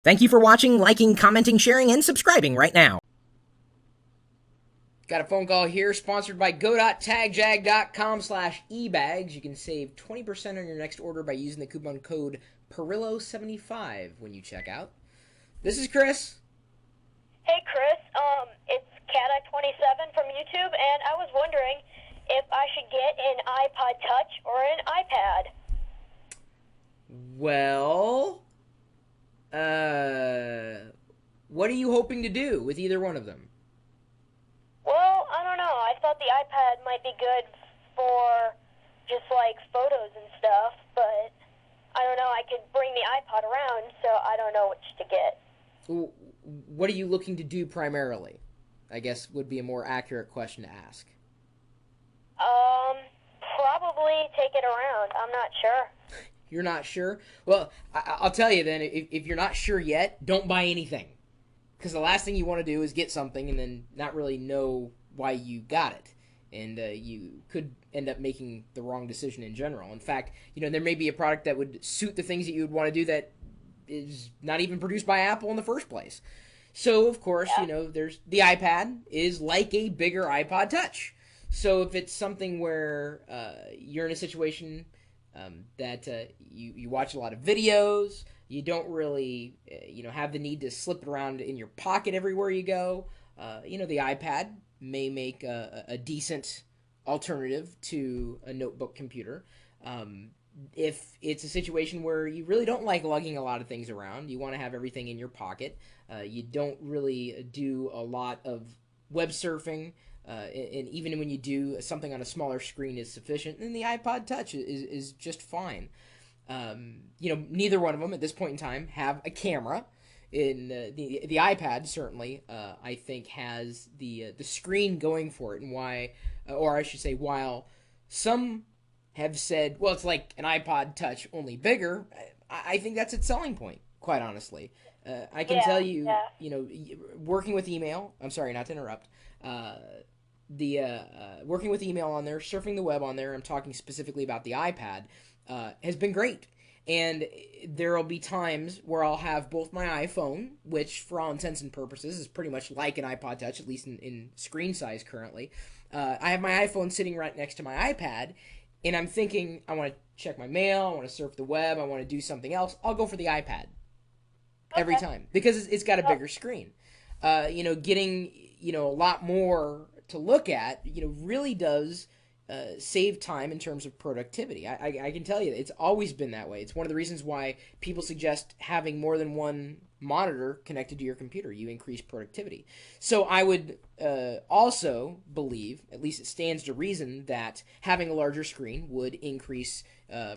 Thank you for watching, liking, commenting, sharing, and subscribing right now. Got a phone call here sponsored by go.tagjag.com/ebags. You can save 20% on your next order by using the coupon code Pirillo75 when you check out. This is Chris. Hey Chris, it's Cat27 from YouTube, and I was wondering if I should get an iPod-touch or an iPad. Well, what are you hoping to do with either one of them? Well, I don't know. I thought the iPad might be good for just like photos and stuff, but I don't know. I could bring the iPod around, so I don't know which to get. What are you looking to do primarily? I guess would be a more accurate question to ask. Probably take it around. I'm not sure. You're not sure? Well, I'll tell you then, if you're not sure yet, don't buy anything. Because the last thing you want to do is get something and then not really know why you got it. And you could end up making the wrong decision in general. In fact, there may be a product that would suit the things that you would want to do that is not even produced by Apple in the first place. So, of course, there's the iPad is like a bigger iPod Touch. So if it's something where you're in a situation that you watch a lot of videos, you don't really have the need to slip it around in your pocket everywhere you go, the iPad may make a decent alternative to a notebook computer. If it's a situation where you really don't like lugging a lot of things around, you want to have everything in your pocket, you don't really do a lot of web surfing, and even when you do, something on a smaller screen is sufficient, then the iPod Touch is just fine. Neither one of them at this point in time have a camera. In the iPad certainly, I think has the screen going for it, and why, or I should say, while some have said, well, it's like an iPod Touch only bigger, I think that's its selling point, quite honestly. I can tell you, working with email. I'm sorry, not to interrupt. Working with email on there, surfing the web on there, I'm talking specifically about the iPad, has been great. And there will be times where I'll have both my iPhone, which for all intents and purposes is pretty much like an iPod Touch, at least in screen size currently. I have my iPhone sitting right next to my iPad, and I'm thinking, I want to check my mail, I want to surf the web, I want to do something else. I'll go for the iPad every time because it's got a bigger screen. Getting a lot more to look at, really does save time in terms of productivity. I can tell you it's always been that way. It's one of the reasons why people suggest having more than one monitor connected to your computer. You increase productivity. So I would also believe, at least it stands to reason, that having a larger screen would increase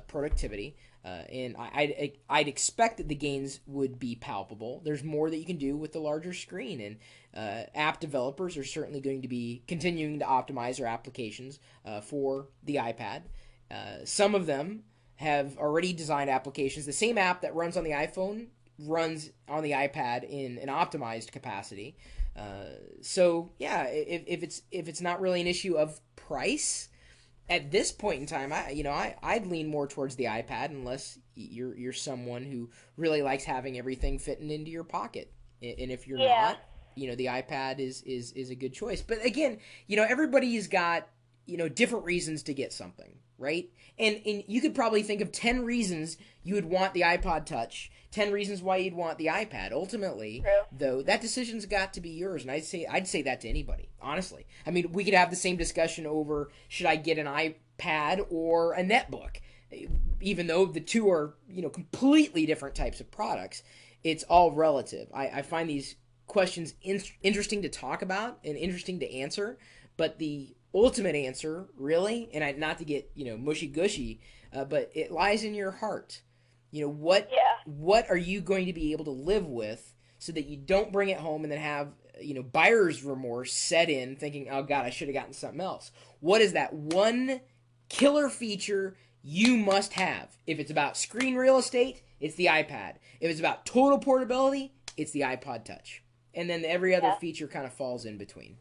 productivity. And I'd expect that the gains would be palpable. There's more that you can do with the larger screen, and app developers are certainly going to be continuing to optimize their applications for the iPad. Some of them have already designed applications. The same app that runs on the iPhone runs on the iPad in an optimized capacity. If it's not really an issue of price at this point in time, I'd lean more towards the iPad unless you're someone who really likes having everything fitting into your pocket. And if you're not, the iPad is a good choice. But again, everybody's got different reasons to get something, right? And you could probably think of 10 reasons you would want the iPod Touch, 10 reasons why you'd want the iPad. Ultimately, though, that decision's got to be yours, and I'd say that to anybody, honestly. I mean, we could have the same discussion over should I get an iPad or a netbook, even though the two are completely different types of products. It's all relative. I find these questions interesting to talk about and interesting to answer, but the ultimate answer, really, and not to get mushy gushy, but it lies in your heart. What are you going to be able to live with so that you don't bring it home and then have buyer's remorse set in, thinking, oh god, I should have gotten something else. What is that one killer feature you must have? If it's about screen real estate, it's the iPad. If it's about total portability, it's the iPod Touch. And then every other feature kind of falls in between.